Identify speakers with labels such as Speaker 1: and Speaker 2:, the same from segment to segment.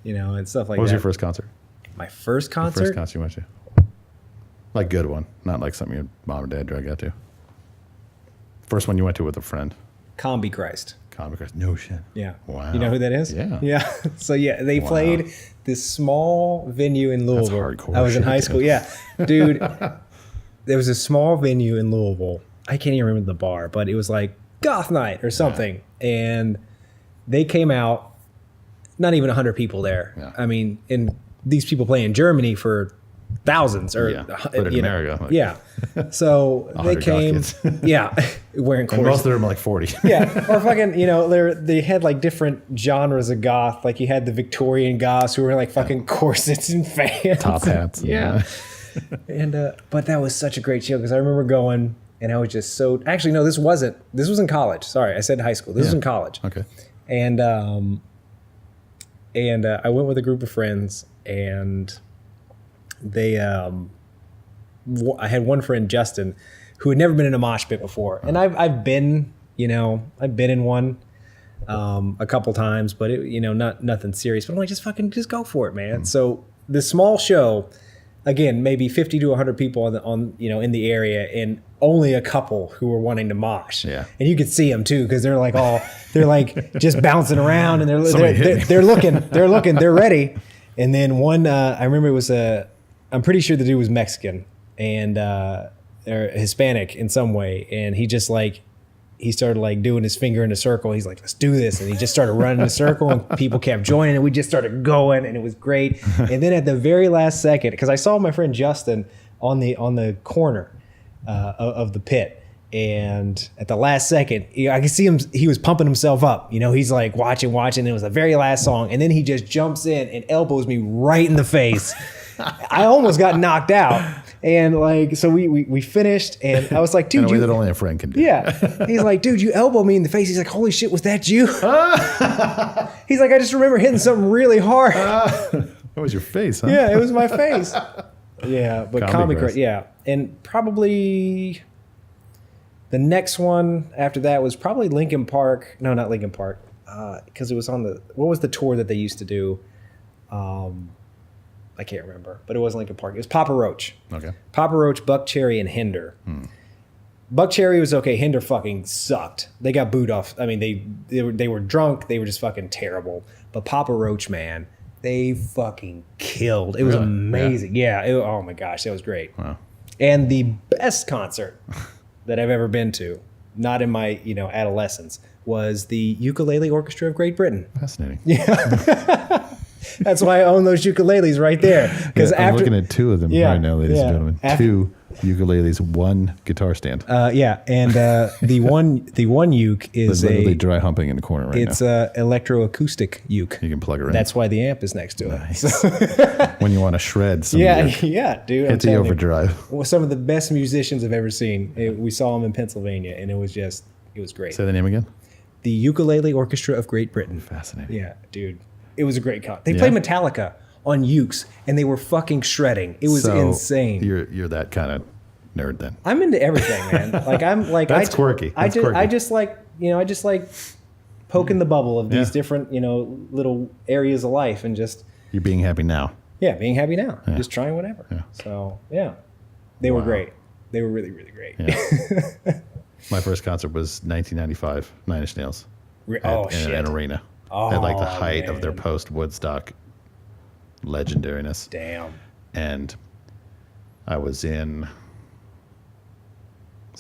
Speaker 1: and stuff like that.
Speaker 2: What was your first concert?
Speaker 1: My first concert?
Speaker 2: The first concert you went to? Like good one, not like something your mom or dad dragged you out to. First one you went to with a friend.
Speaker 1: Combi Christ.
Speaker 2: Combi Christ. No shit.
Speaker 1: Yeah.
Speaker 2: Wow.
Speaker 1: You know who that is?
Speaker 2: Yeah.
Speaker 1: Yeah. So they played this small venue in Louisville.
Speaker 2: That's hardcore.
Speaker 1: I was in high school. Yeah. Dude, there was a small venue in Louisville. I can't even remember the bar, but it was like goth night or something. Yeah. And they came out, not even 100 people there. Yeah. I mean, and these people play in Germany for thousands or
Speaker 2: but in America.
Speaker 1: Like, yeah. So they came, wearing corsets.
Speaker 2: And most of them are like 40.
Speaker 1: Yeah. Or fucking, they had like different genres of goth. Like you had the Victorian goths who were like fucking corsets and fans.
Speaker 2: Top hats.
Speaker 1: Yeah. And, but that was such a great show because I remember going and I was just so, actually, no, this was in college. Sorry. I said high school. This was in college.
Speaker 2: Okay.
Speaker 1: And I went with a group of friends and they, I had one friend, Justin, who had never been in a mosh pit before. And I've been in one a couple times, but nothing serious. But I'm like, just go for it, man. So the small show, again, maybe 50 to 100 people in the area, and only a couple who were wanting to mosh.
Speaker 2: Yeah.
Speaker 1: And you could see them too, because they're like just bouncing around, and they're looking, they're ready. And then one, I remember it was I'm pretty sure the dude was Mexican and or Hispanic in some way, and he just he started like doing his finger in a circle. He's like, let's do this. And he just started running in a circle and people kept joining and we just started going and it was great. And then at the very last second, because I saw my friend Justin on the corner of the pit. And at the last second, I could see him, he was pumping himself up. He's like watching. And it was the very last song. And then he just jumps in and elbows me right in the face. I almost got knocked out. And so we finished and I was like, dude,
Speaker 2: in a way that only a friend can do.
Speaker 1: Yeah. He's like, dude, you elbowed me in the face. He's like, holy shit, was that you? He's like, I just remember hitting something really hard.
Speaker 2: That was your face, huh?
Speaker 1: Yeah, it was my face. Yeah, but
Speaker 2: Combi
Speaker 1: Christ, yeah. And probably the next one after that was probably Linkin Park. No, not Linkin Park. Because it was on what was the tour that they used to do? I can't remember, but it wasn't Linkin Park. It was Papa Roach.
Speaker 2: Okay.
Speaker 1: Papa Roach, Buck Cherry, and Hinder. Buck Cherry was okay. Hinder fucking sucked. They got booed off. I mean, they were drunk. They were just fucking terrible. But Papa Roach, man, they fucking killed. It was amazing. Yeah. Oh my gosh, that was great.
Speaker 2: Wow.
Speaker 1: And the best concert that I've ever been to, not in my adolescence, was the Ukulele Orchestra of Great Britain.
Speaker 2: Fascinating.
Speaker 1: Yeah. That's why I own those ukuleles right there. Because
Speaker 2: I'm looking at two of them right now, ladies and gentlemen. Two ukuleles, one guitar stand.
Speaker 1: And the one uke is
Speaker 2: literally dry humping in the corner right now.
Speaker 1: It's a electroacoustic uke.
Speaker 2: You can plug her in.
Speaker 1: That's why the amp is next to it.
Speaker 2: Nice. When you want to shred some
Speaker 1: dude.
Speaker 2: Hit the overdrive.
Speaker 1: Well, some of the best musicians I've ever seen. We saw them in Pennsylvania, and it was great.
Speaker 2: Say the name again.
Speaker 1: The Ukulele Orchestra of Great Britain.
Speaker 2: Fascinating.
Speaker 1: Yeah, dude. It was a great concert. They played Metallica on ukes, and they were fucking shredding. It was insane.
Speaker 2: You're that kind of nerd then.
Speaker 1: I'm into everything, man.
Speaker 2: That's quirky.
Speaker 1: I just like poking the bubble of these different little areas of life, and just
Speaker 2: you're being happy now.
Speaker 1: Yeah, being happy now. Yeah. Just trying whatever. Yeah. So they were great. They were really, really great.
Speaker 2: Yeah. My first concert was 1995, Nine Inch Nails. In an arena. At the height of their post-Woodstock legendariness.
Speaker 1: Damn.
Speaker 2: And I was I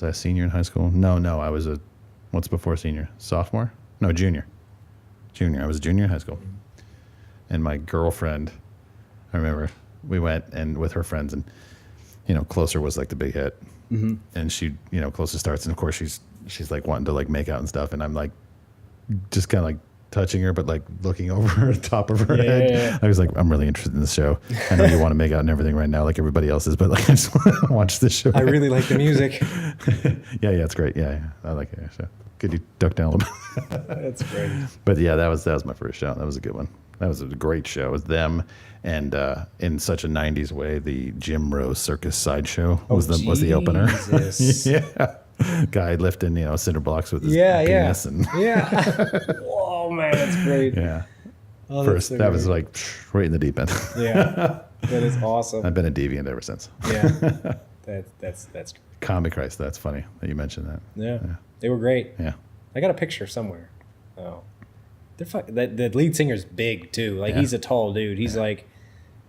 Speaker 2: a senior in high school? No, I was what's before senior? Sophomore? No, junior. I was a junior in high school. And my girlfriend, I remember, we went and with her friends and, Closer was like the big hit. Mm-hmm. And she, Closer starts and of course she's like wanting to like make out and stuff. And I'm like, just kind of like, touching her, but like looking over the top of her head. Yeah. I was like, I'm really interested in this show. I know you want to make out and everything right now, like everybody else is, but like I just want to watch this show.
Speaker 1: I really like the music.
Speaker 2: yeah, it's great. Yeah, I like it. So could you duck down a little
Speaker 1: bit? That's great.
Speaker 2: But yeah, that was my first show. That was a good one. That was a great show. It was them, and in such a '90s way, the Jim Rose Circus sideshow was the opener. Yeah. Guy lifting, cinder blocks with his penis. And
Speaker 1: Oh man, that's great.
Speaker 2: Yeah.
Speaker 1: Oh,
Speaker 2: first.
Speaker 1: so
Speaker 2: That was
Speaker 1: great.
Speaker 2: like right in the deep end.
Speaker 1: Yeah, that is awesome.
Speaker 2: I've been a deviant ever since.
Speaker 1: Yeah, that's
Speaker 2: Comic Christ, that's funny that you mentioned that.
Speaker 1: yeah. They were great.
Speaker 2: Yeah.
Speaker 1: I got a picture somewhere. Oh, the lead singer's big too. Like
Speaker 2: Yeah.
Speaker 1: he's a tall dude. He's like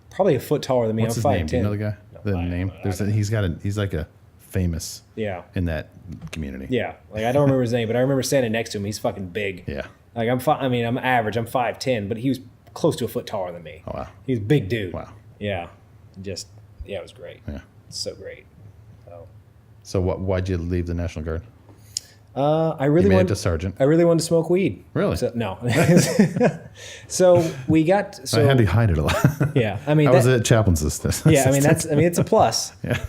Speaker 1: probably a foot taller than me.
Speaker 2: What's
Speaker 1: I'm
Speaker 2: his name?
Speaker 1: 5'10".
Speaker 2: Do you know the guy? The
Speaker 1: I-
Speaker 2: name? He's like a famous
Speaker 1: Yeah,
Speaker 2: in that community.
Speaker 1: yeah. Like I don't remember his name, but I remember standing next to him. He's fucking big.
Speaker 2: Yeah.
Speaker 1: Like I'm average. I'm 5'10", but he was close to a foot taller than me.
Speaker 2: Oh wow.
Speaker 1: He's a big dude.
Speaker 2: Wow.
Speaker 1: Yeah, it was great.
Speaker 2: Yeah.
Speaker 1: So great.
Speaker 2: So why'd you leave the National Guard?
Speaker 1: I
Speaker 2: You
Speaker 1: really
Speaker 2: made it
Speaker 1: wanted
Speaker 2: to sergeant.
Speaker 1: I really wanted to smoke weed.
Speaker 2: Really?
Speaker 1: So, no. So we got
Speaker 2: I had to hide it a lot.
Speaker 1: yeah. I mean
Speaker 2: I was a chaplain's assistant.
Speaker 1: yeah. I mean it's a plus.
Speaker 2: Yeah.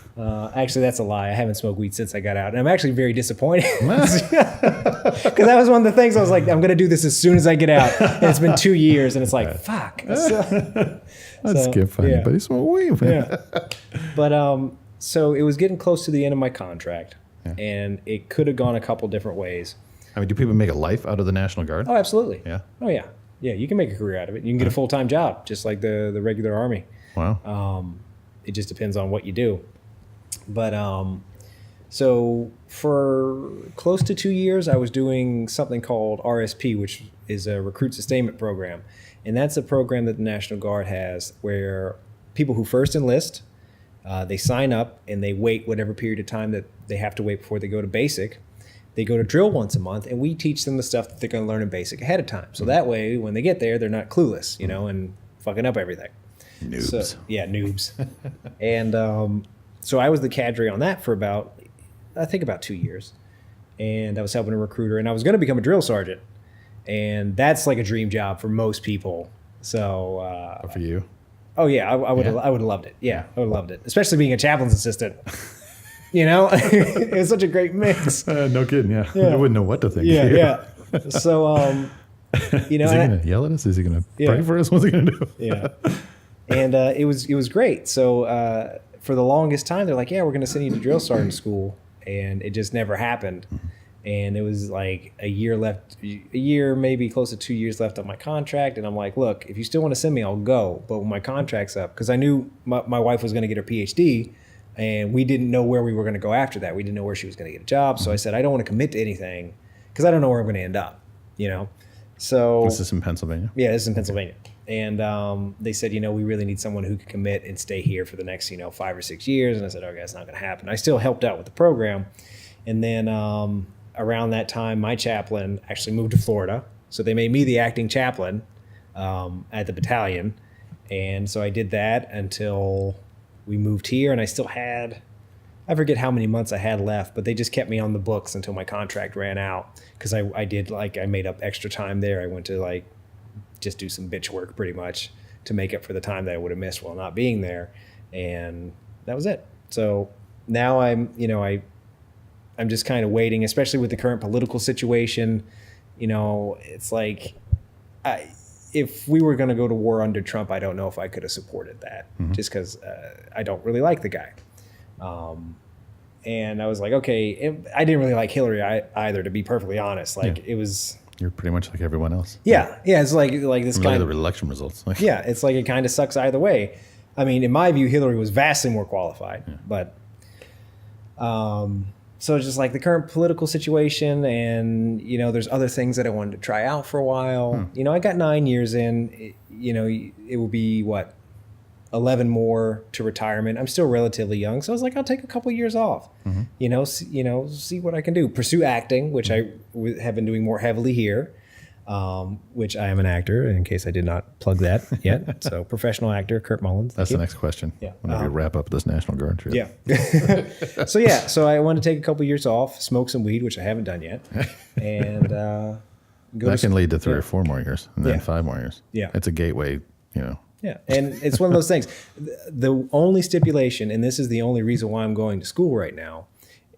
Speaker 1: Actually, that's a lie. I haven't smoked weed since I got out, and I'm actually very disappointed because that was one of the things I was like, I'm going to do this as soon as I get out. And it's been 2 years, and it's like, fuck.
Speaker 2: I'd skip anybody smoke weed.
Speaker 1: Yeah. But so it was getting close to the end of my contract, and it could have gone a couple different ways.
Speaker 2: I mean, do people make a life out of the National Guard?
Speaker 1: Oh, absolutely.
Speaker 2: Yeah.
Speaker 1: Oh, yeah. Yeah, you can make a career out of it. You can get a full-time job, just like the regular Army.
Speaker 2: Wow.
Speaker 1: It just depends on what you do. But so for close to 2 years, I was doing something called RSP, which is a recruit sustainment program. And that's a program that the National Guard has where people who first enlist, they sign up and they wait whatever period of time that they have to wait before they go to basic. They go to drill once a month, and we teach them the stuff that they're going to learn in basic ahead of time. So that way, when they get there, they're not clueless, and fucking up everything.
Speaker 2: Noobs.
Speaker 1: So, yeah, noobs. And so I was the cadre on that for about 2 years. And I was helping a recruiter, and I was going to become a drill sergeant. And that's like a dream job for most people. So
Speaker 2: For you?
Speaker 1: oh yeah, I would have loved it. Yeah, I would have loved it, especially being a chaplain's assistant. It was such a great mix.
Speaker 2: No kidding. Yeah. I wouldn't know what to think.
Speaker 1: Yeah, yeah. So
Speaker 2: Is he going to yell at us? Is he going to pray for us? What's he going to do?
Speaker 1: yeah. And it was great. So for the longest time, they're like, yeah, we're going to send you to drill sergeant school, and it just never happened. And it was like a year, maybe close to 2 years left on my contract. And I'm like, look, if you still want to send me, I'll go. But when my contract's up, because I knew my wife was going to get her PhD, and we didn't know where we were going to go after that. We didn't know where she was going to get a job. So I said, I don't want to commit to anything because I don't know where I'm going to end up, So
Speaker 2: This is in Pennsylvania?
Speaker 1: yeah, this is in Pennsylvania. And they said, we really need someone who can commit and stay here for the next, 5 or 6 years. And I said, okay, that's not going to happen. I still helped out with the program. And then around that time, my chaplain actually moved to Florida. So they made me the acting chaplain at the battalion. And so I did that until we moved here. And I still had, I forget how many months I had left, but they just kept me on the books until my contract ran out. Because I made up extra time there. I went to just do some bitch work pretty much to make up for the time that I would have missed while not being there. And that was it. So now I'm just kind of waiting, especially with the current political situation. It's like, if we were going to go to war under Trump, I don't know if I could have supported that, just because I don't really like the guy. And I was like, okay, I didn't really like Hillary either, to be perfectly honest. It was...
Speaker 2: You're pretty much like everyone else.
Speaker 1: Yeah, it's like this
Speaker 2: Look
Speaker 1: kind
Speaker 2: at
Speaker 1: of...
Speaker 2: the election results.
Speaker 1: Yeah, it's like it kind of sucks either way. I mean, in my view, Hillary was vastly more qualified, but... So it's just like the current political situation, and there's other things that I wanted to try out for a while. I got 9 years in. It will be 11 more to retirement. I'm still relatively young, so I was like, I'll take a couple years off. See what I can do. Pursue acting, which I have been doing more heavily here. Which I am an actor, in case I did not plug that yet. So professional actor, Kurt Mullins.
Speaker 2: That's the next question.
Speaker 1: Yeah.
Speaker 2: Whenever we wrap up this National Guard trip.
Speaker 1: Yeah. So I wanted to take a couple years off, smoke some weed, which I haven't done yet. And
Speaker 2: that can lead to 3 or 4 more years, and then 5 more years.
Speaker 1: Yeah.
Speaker 2: It's a gateway,
Speaker 1: Yeah, and it's one of those things. The only stipulation, and this is the only reason why I'm going to school right now,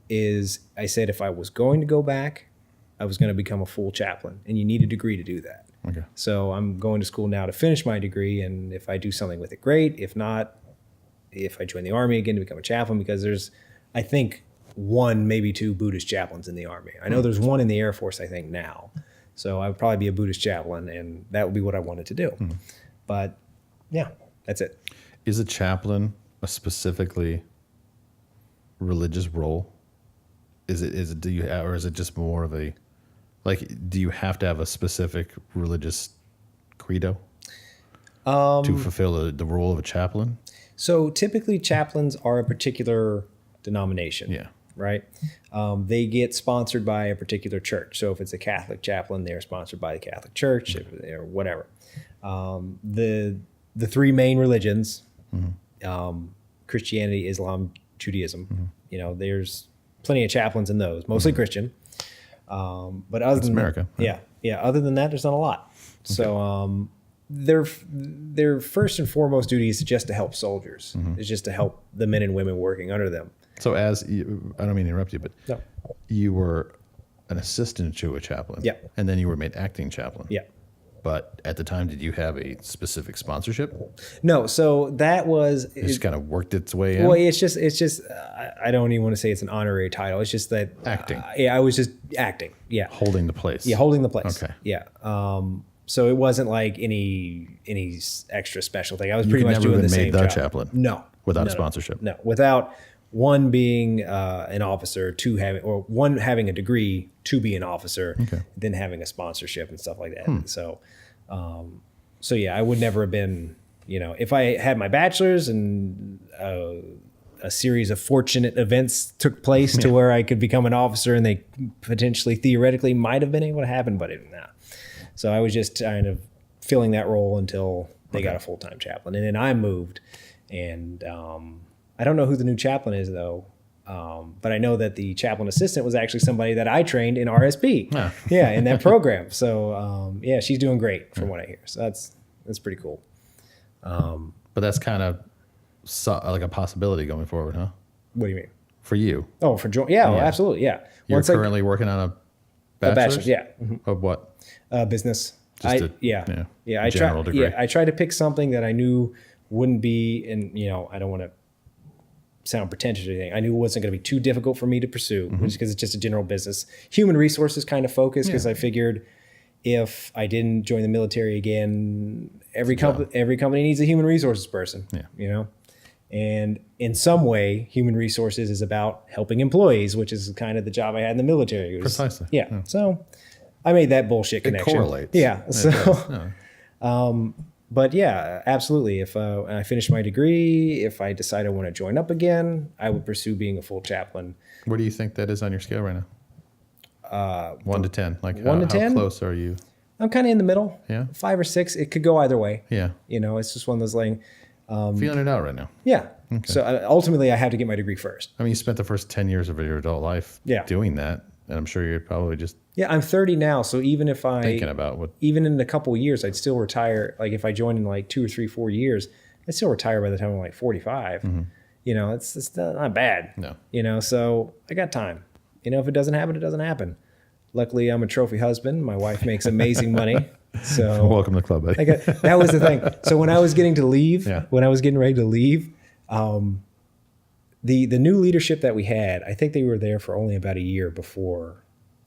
Speaker 1: is I said if I was going to go back, I was going to become a full chaplain, and you need a degree to do that.
Speaker 2: Okay.
Speaker 1: So I'm going to school now to finish my degree, and if I do something with it, great. If not, if I join the Army again to become a chaplain, because there's, I think, 1, maybe 2 Buddhist chaplains in the Army. I know there's 1 in the Air Force, I think, now. So I would probably be a Buddhist chaplain, and that would be what I wanted to do. But yeah, that's it.
Speaker 2: Is a chaplain a specifically religious role? Is it do you have, or is it just more of a, like, do you have to have a specific religious credo to fulfill the role of a chaplain?
Speaker 1: So typically chaplains are a particular denomination.
Speaker 2: Yeah.
Speaker 1: Right. They get sponsored by a particular church. So if it's a Catholic chaplain, they're sponsored by the Catholic Church or whatever. The three main religions, Christianity, Islam, Judaism, there's plenty of chaplains in those, mostly Christian. But other than
Speaker 2: America.
Speaker 1: Right? Yeah. Other than that, there's not a lot. Okay. So their first and foremost duty is just to help soldiers. It's just to help the men and women working under them.
Speaker 2: So I don't mean to interrupt you, but
Speaker 1: no.
Speaker 2: You were an assistant to a chaplain.
Speaker 1: Yeah.
Speaker 2: And then you were made acting chaplain.
Speaker 1: Yeah.
Speaker 2: But at the time, did you have a specific sponsorship?
Speaker 1: No. So that was...
Speaker 2: It just kind of worked its way in?
Speaker 1: Well, it's just I don't even want to say it's an honorary title. It's just that...
Speaker 2: Acting.
Speaker 1: I was just acting. Yeah.
Speaker 2: Holding the place.
Speaker 1: Yeah, holding the place.
Speaker 2: Okay.
Speaker 1: Yeah. So it wasn't like any extra special thing. I was pretty much doing the same job.
Speaker 2: You never been made the chaplain?
Speaker 1: No.
Speaker 2: Without a sponsorship?
Speaker 1: No. Without one being an officer, one having a degree to be an officer, then having a sponsorship and stuff like that. So yeah, I would never have been, if I had my bachelor's and a series of fortunate events took place to where I could become an officer, and they potentially theoretically might have been able to happen, but nah. So I was just kind of filling that role until they got a full-time chaplain. And then I moved, and I don't know who the new chaplain is, though. But I know that the chaplain assistant was actually somebody that I trained in RSP. Yeah, in that program. So, she's doing great from what I hear. So that's pretty cool.
Speaker 2: But that's kind of like a possibility going forward, huh?
Speaker 1: What do you mean?
Speaker 2: For you?
Speaker 1: Oh, for joint? Yeah, absolutely, yeah.
Speaker 2: You're currently working on a bachelor's?
Speaker 1: Yeah.
Speaker 2: Of what?
Speaker 1: Business.
Speaker 2: Just general degree.
Speaker 1: Yeah, I tried to pick something that I knew wouldn't be, and I don't want to sound pretentious or anything. I knew it wasn't going to be too difficult for me to pursue, because it's just a general business. Human resources kind of focus, because I figured if I didn't join the military again, every company needs a human resources person. Yeah. And in some way, human resources is about helping employees, which is kind of the job I had in the military.
Speaker 2: Precisely.
Speaker 1: Yeah. So I made that bullshit connection.
Speaker 2: It correlates.
Speaker 1: Yeah. But yeah, absolutely. If I finish my degree, if I decide I want to join up again, I would pursue being a full chaplain.
Speaker 2: Where do you think that is on your scale right now? 1 to 10. Like
Speaker 1: 1 to 10?
Speaker 2: How close are you?
Speaker 1: I'm kind of in the middle.
Speaker 2: Yeah.
Speaker 1: 5 or 6. It could go either way.
Speaker 2: Yeah.
Speaker 1: It's just one of those like...
Speaker 2: feeling it out right now.
Speaker 1: Yeah. Okay. So ultimately, I have to get my degree first.
Speaker 2: I mean, you spent the first 10 years of your adult life doing that, and I'm sure you're probably just...
Speaker 1: Yeah, I'm 30 now, so even if
Speaker 2: thinking about what...
Speaker 1: Even in a couple of years, I'd still retire. Like if I joined in like 2 or 3, 4 years, I'd still retire by the time I'm like 45. It's not bad.
Speaker 2: No.
Speaker 1: So I got time. If it doesn't happen, it doesn't happen. Luckily, I'm a trophy husband. My wife makes amazing money. So
Speaker 2: welcome to the club, buddy.
Speaker 1: That was the thing. So when I was getting to leave, when I was getting ready to leave, the new leadership that we had, I think they were there for only about a year before,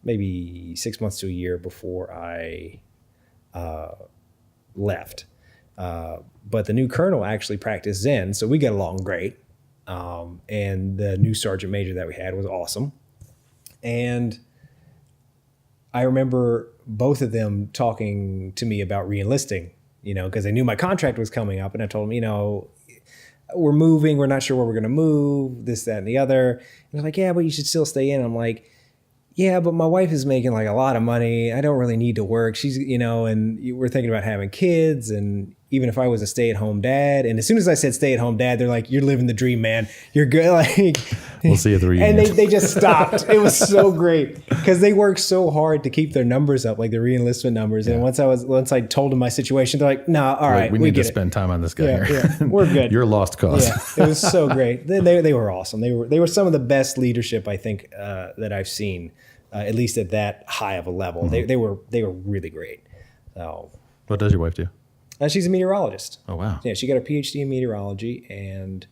Speaker 1: maybe 6 months to a year before I left. But the new colonel actually practiced Zen, so we got along great. And the new sergeant major that we had was awesome. And I remember both of them talking to me about re-enlisting, because they knew my contract was coming up, and I told them, we're moving, we're not sure where we're going to move, this, that, and the other. And they're like, yeah, but you should still stay in. I'm like, yeah, but my wife is making like a lot of money. I don't really need to work. She's, and we're thinking about having kids. And even if I was a stay-at-home dad, and as soon as I said stay-at-home dad, they're like, you're living the dream, man. You're good. Like,
Speaker 2: we'll see you at the reunion.
Speaker 1: And they just stopped. It was so great because they worked so hard to keep their numbers up, like the re-enlistment numbers. And once I told them my situation, they're like, nah, all right,
Speaker 2: we need to spend time on this guy here.
Speaker 1: Yeah, we're good.
Speaker 2: You're lost cause.
Speaker 1: Yeah, it was so great. They were awesome. They were some of the best leadership I think that I've seen. At least at that high of a level. Mm-hmm. They were really great. So,
Speaker 2: what does your wife do?
Speaker 1: She's a meteorologist.
Speaker 2: Oh, wow.
Speaker 1: Yeah, she got a PhD in meteorology, and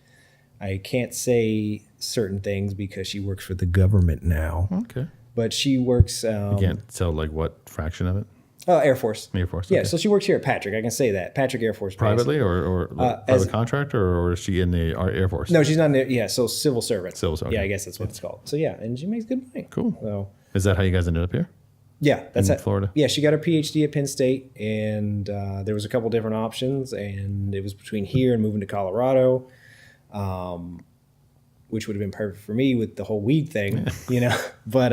Speaker 1: I can't say certain things because she works for the government now.
Speaker 2: Okay.
Speaker 1: but she works.
Speaker 2: You can't tell like what fraction of it.
Speaker 1: Air Force.
Speaker 2: Air Force.
Speaker 1: Yeah,
Speaker 2: Okay.
Speaker 1: so she works here at Patrick. I can say that Patrick Air Force Base.
Speaker 2: Privately or private contractor, or is she in the Air Force?
Speaker 1: No, she's not in there. Yeah, so civil servant.
Speaker 2: Civil servant.
Speaker 1: Yeah, I guess that's what it's called. So yeah, and she makes good money.
Speaker 2: Cool.
Speaker 1: So
Speaker 2: Is that how you guys ended up here?
Speaker 1: yeah, that's
Speaker 2: In
Speaker 1: it.
Speaker 2: Florida?
Speaker 1: Yeah, she got her PhD at Penn State, and there was a couple different options, and it was between here and moving to Colorado, which would have been perfect for me with the whole weed thing, you know. But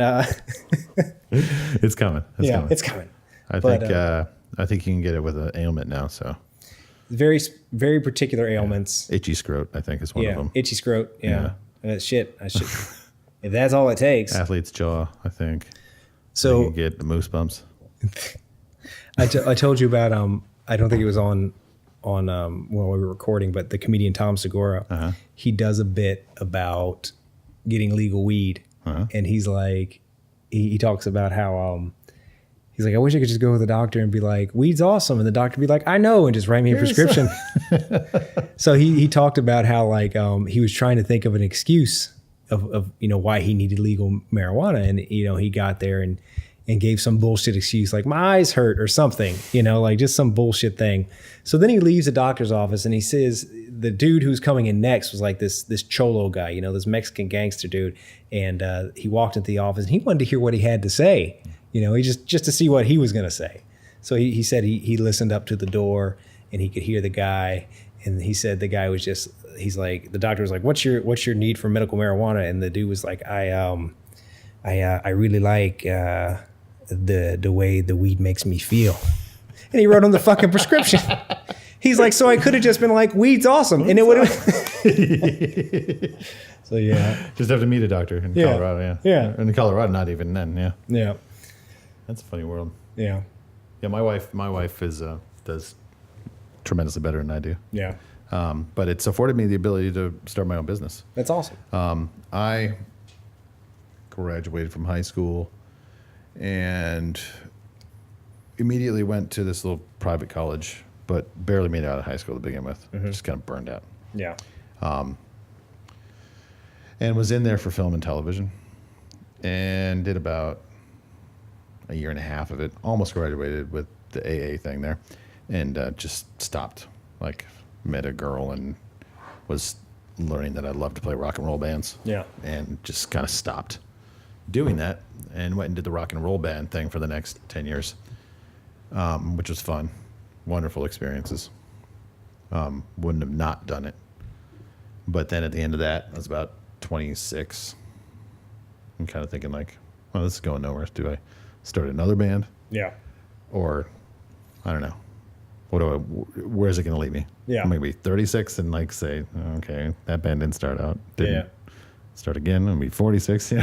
Speaker 2: It's coming.
Speaker 1: it's coming.
Speaker 2: I think you can get it with an ailment now. So
Speaker 1: Very, very particular ailments.
Speaker 2: itchy scrot, I think, is one of them.
Speaker 1: Itchy scrot. Yeah. Shit. I should. If that's all it takes.
Speaker 2: Athlete's jaw, I think.
Speaker 1: So
Speaker 2: you can get the moose bumps.
Speaker 1: I told you about I don't think it was on while we were recording, but the comedian Tom Segura, he does a bit about getting legal weed, and he's like, he talks about how he's like, I wish I could just go to the doctor and be like, weed's awesome, and the doctor be like, I know, and just write me a prescription. So he talked about how like he was trying to think of an excuse of why he needed legal marijuana, and he got there and gave some bullshit excuse like my eyes hurt or something, like just some bullshit thing. So then he leaves the doctor's office and he says the dude who's coming in next was like this cholo guy, this Mexican gangster dude, and he walked into the office and he wanted to hear what he had to say, he just to see what he was going to say. So he said he listened up to the door and he could hear the guy, and he said the guy was just, he's like, the doctor was like, what's your need for medical marijuana? And the dude was like, I really like the way the weed makes me feel. And he wrote him the fucking prescription. He's like, so I could have just been like, weed's awesome, and it would have. So yeah,
Speaker 2: just have to meet a doctor in Colorado.
Speaker 1: Yeah.
Speaker 2: And in Colorado, not even then. Yeah.
Speaker 1: Yeah.
Speaker 2: That's a funny world.
Speaker 1: Yeah.
Speaker 2: Yeah. My wife is does tremendously better than I do.
Speaker 1: Yeah.
Speaker 2: But it's afforded me the ability to start my own business.
Speaker 1: That's awesome.
Speaker 2: I graduated from high school and immediately went to this little private college, but barely made it out of high school to begin with. Just kind of burned out.
Speaker 1: Yeah.
Speaker 2: And was in there for film and television and did about a year and a half of it. Almost graduated with the AA thing there, and just stopped. Like, met a girl and was learning that I loved to play rock and roll bands.
Speaker 1: Yeah.
Speaker 2: And just kind of stopped doing that and went and did the rock and roll band thing for the next 10 years, which was fun. Wonderful experiences. Wouldn't have not done it. But then at the end of that, I was about 26. I'm kind of thinking like, well, this is going nowhere. Do I start another band?
Speaker 1: Yeah.
Speaker 2: Or, I don't know. Where's it going to lead me?
Speaker 1: Yeah.
Speaker 2: I'm going to be 36 and like say, okay, that band didn't start out. Didn't start again. I'm going to be 46. So,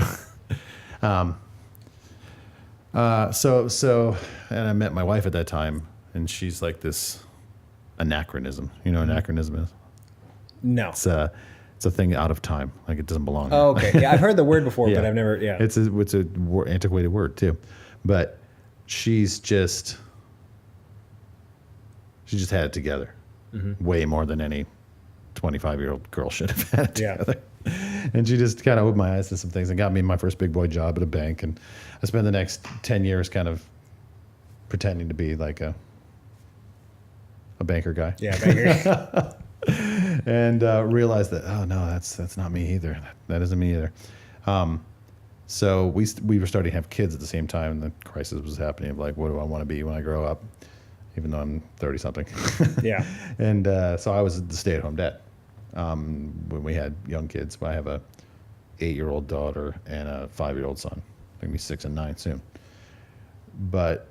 Speaker 2: and I met my wife at that time, and she's like this anachronism. You know what anachronism is?
Speaker 1: No.
Speaker 2: It's a thing out of time. Like it doesn't belong.
Speaker 1: Oh, okay. Yeah, I've heard the word before, but I've never. Yeah.
Speaker 2: It's a antiquated word too, but she just had it together, way more than any 25-year-old girl should have had it together. And she just kind of opened my eyes to some things and got me my first big boy job at a bank. And I spent the next 10 years kind of pretending to be like a banker guy.
Speaker 1: Yeah, banker.
Speaker 2: And realized that, oh no, that's not me either. That isn't me either. So we were starting to have kids at the same time, and the crisis was happening of like, what do I want to be when I grow up? Even though I'm 30 something.
Speaker 1: Yeah.
Speaker 2: And so I was the stay-at-home dad when we had young kids. I have a 8-year-old daughter and a 5-year-old son. They're gonna be 6 and 9 soon. But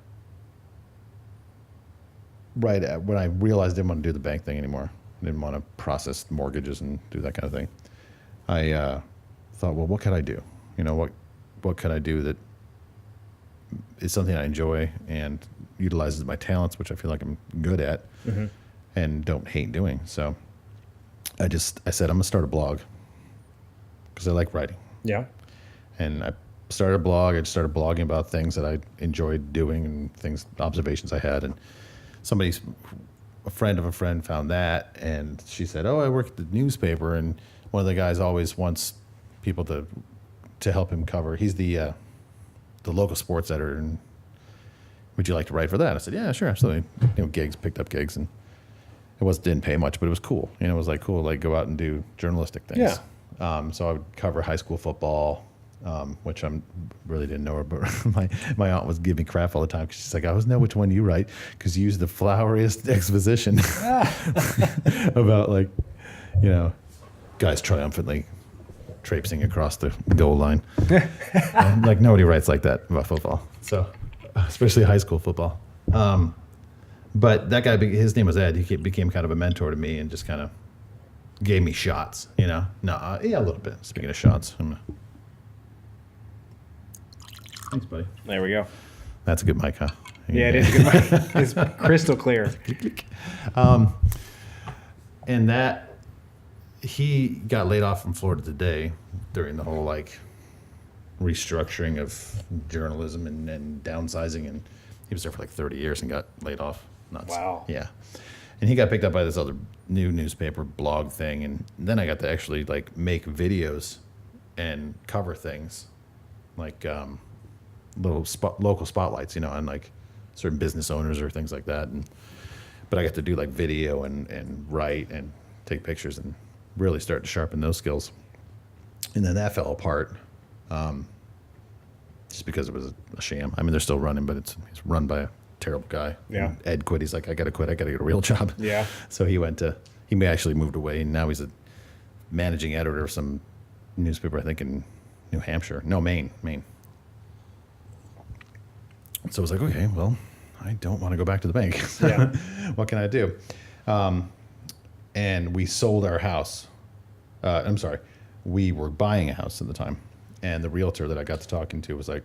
Speaker 2: when I realized I didn't want to do the bank thing anymore, I didn't want to process mortgages and do that kind of thing, I thought, well, what could I do? What could I do that is something I enjoy and utilizes my talents, which I feel like I'm good at and don't hate doing. So I said, I'm gonna start a blog because I like writing.
Speaker 1: Yeah.
Speaker 2: And I started a blog. I just started blogging about things that I enjoyed doing and observations I had. And a friend of a friend found that, and she said, oh, I work at the newspaper, and one of the guys always wants people to help him cover. He's the the local sports editor, and would you like to write for that? I said, yeah, sure, absolutely. Gigs, picked up gigs, and didn't pay much, but it was cool. It was like cool, like go out and do journalistic things. Yeah. So I would cover high school football, which I really didn't know her, but my aunt was giving me crap all the time because she's like, I always know which one you write because you use the floweriest exposition about like, guys triumphantly traipsing across the goal line. And, like nobody writes like that about football. So, especially high school football. But that guy, his name was Ed. He became kind of a mentor to me and just kind of gave me shots, No, a little bit. Speaking of shots. Thanks, buddy.
Speaker 1: There we go.
Speaker 2: That's a good mic, huh?
Speaker 1: Yeah, it is a good mic. It's crystal clear.
Speaker 2: And that, he got laid off from Florida Today during the whole, like, restructuring of journalism and downsizing, and he was there for like 30 years and got laid off. Nuts.
Speaker 1: Wow.
Speaker 2: Yeah. And he got picked up by this other new newspaper blog thing, and then I got to actually like make videos and cover things like local spotlights, on like certain business owners or things like that. But I got to do like video and write and take pictures and really start to sharpen those skills. And then that fell apart. Just because it was a sham. I mean, they're still running, but it's run by a terrible guy.
Speaker 1: Yeah.
Speaker 2: And Ed quit. He's like, I got to quit. I got to get a real job.
Speaker 1: Yeah.
Speaker 2: So he actually moved away, and now he's a managing editor of some newspaper, I think in New Hampshire. No, Maine. So I was like, okay, well, I don't want to go back to the bank. So
Speaker 1: Yeah.
Speaker 2: what can I do? And we sold our house. I'm sorry. We were buying a house at the time. And the realtor that I got to talking to was like,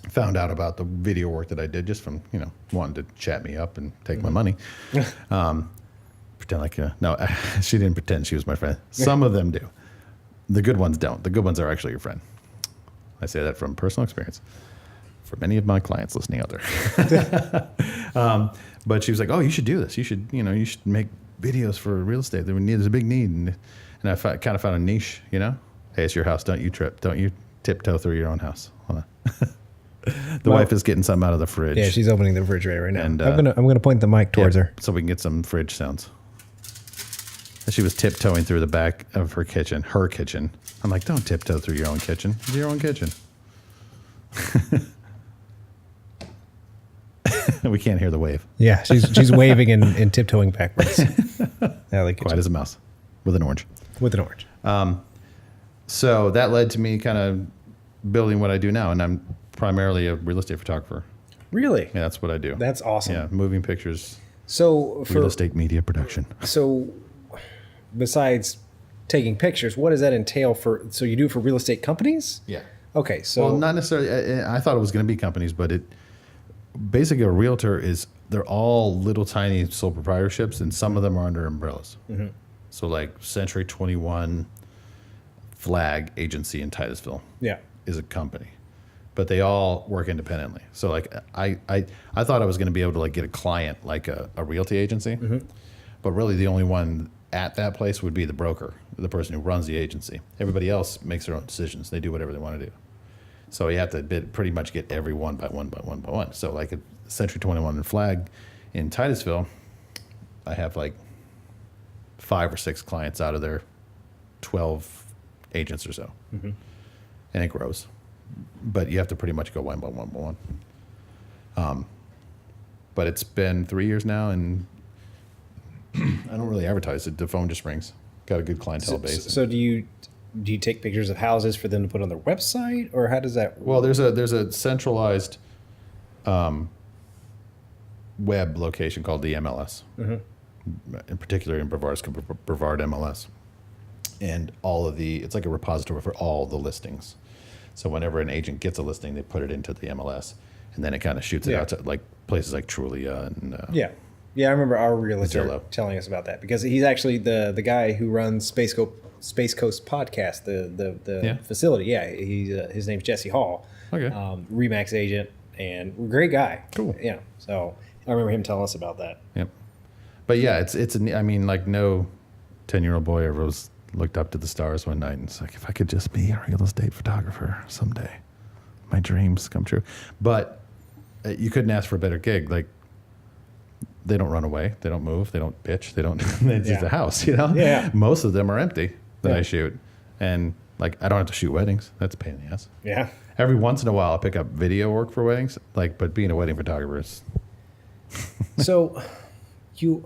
Speaker 2: found out about the video work that I did just from, wanting to chat me up and take my money. Pretend like, no, she didn't pretend she was my friend. Some of them do. The good ones don't. The good ones are actually your friend. I say that from personal experience for many of my clients listening out there. But she was like, oh, you should do this. You should make videos for real estate. There's a big need. And I kind of found a niche, Hey, it's your house. Don't you tiptoe through your own house. Hold on. The wife is getting something out of the fridge.
Speaker 1: Yeah, she's opening the refrigerator right now.
Speaker 2: And,
Speaker 1: I'm gonna point the mic towards her
Speaker 2: so we can get some fridge sounds. She was tiptoeing through the back of her kitchen. I'm like, don't tiptoe through your own kitchen. It's your own kitchen. We can't hear the wave.
Speaker 1: Yeah, she's waving and tiptoeing backwards.
Speaker 2: Quiet as a mouse with an orange.
Speaker 1: With an orange.
Speaker 2: So that led to me kind of building what I do now, and I'm primarily a real estate photographer.
Speaker 1: Really?
Speaker 2: Yeah, that's what I do.
Speaker 1: That's awesome.
Speaker 2: Yeah, moving pictures.
Speaker 1: So
Speaker 2: real estate media production.
Speaker 1: So besides taking pictures, what does that entail so you do it for real estate companies?
Speaker 2: Yeah.
Speaker 1: Okay, so.
Speaker 2: Well, not necessarily. I thought it was going to be companies, but basically a realtor they're all little tiny sole proprietorships, and some of them are under umbrellas. Mm-hmm. So like Century 21 Flag Agency in Titusville is a company, but they all work independently. So like I thought I was going to be able to like get a client like a realty agency, mm-hmm. but really the only one at that place would be the broker, the person who runs the agency. Everybody else makes their own decisions. They do whatever they want to do. So you have to pretty much get every one by one. So like a Century 21 Flag in Titusville, I have like 5 or 6 clients out of their 12 agents or so. Mm-hmm. And it grows. But you have to pretty much go one by one. But it's been 3 years now, and I don't really advertise it. The phone just rings. Got a good clientele base.
Speaker 1: So do you take pictures of houses for them to put on their website, or how does that work?
Speaker 2: Well, there's a centralized web location called the MLS, mm-hmm. in particular in Brevard MLS, and it's like a repository for all the listings. So whenever an agent gets a listing, they put it into the MLS, and then it kind of shoots it out to like places like Trulia and
Speaker 1: I remember our realtor telling us about that, because he's actually the guy who runs Space Coast podcast, the facility. Yeah, his name's Jesse Hall.
Speaker 2: Okay.
Speaker 1: Remax agent and great guy.
Speaker 2: Cool.
Speaker 1: Yeah. So I remember him telling us about that.
Speaker 2: Yep. But yeah, I mean, like no 10-year-old boy ever looked up to the stars one night and it's like, if I could just be a real estate photographer someday, my dreams come true. But you couldn't ask for a better gig. Like, they don't run away. They don't move. They don't bitch. They don't. It's just a house, you know?
Speaker 1: Yeah.
Speaker 2: Most of them are empty that I shoot. And, like, I don't have to shoot weddings. That's a pain in the ass.
Speaker 1: Yeah.
Speaker 2: Every once in a while, I'll pick up video work for weddings. Like, but being a wedding photographer is...
Speaker 1: So, you